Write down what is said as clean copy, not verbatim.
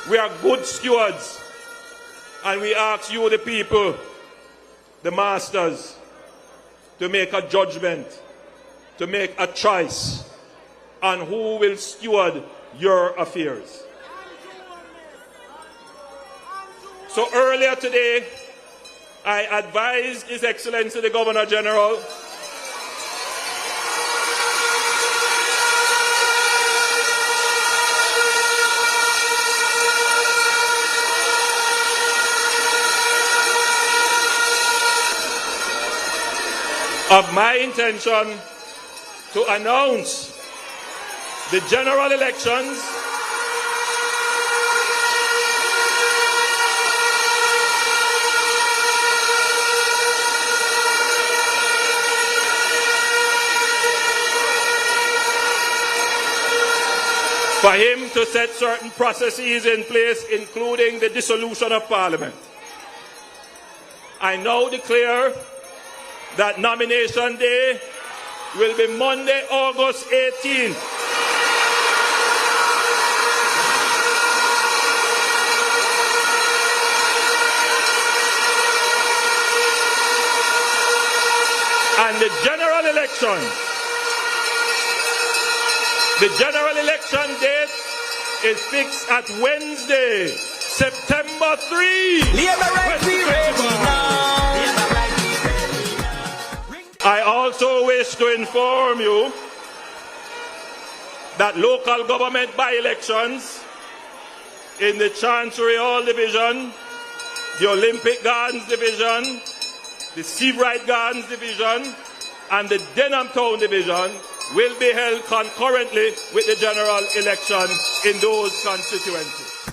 We are good stewards. And we ask you, the people, the masters, to make a judgment, to make a choice on who will steward your affairs. So earlier today, I advised His Excellency the Governor General of my intention to announce the general elections for him to set certain processes in place, including the dissolution of Parliament. I now declare that nomination day will be Monday, August 18th. And the general election date is fixed at Wednesday, September 3. I also wish to inform you that local government by-elections in the Chancery Hall Division, the Olympic Gardens Division, the Seabright Gardens Division, and the Denham Town Division will be held concurrently with the general election in those constituencies.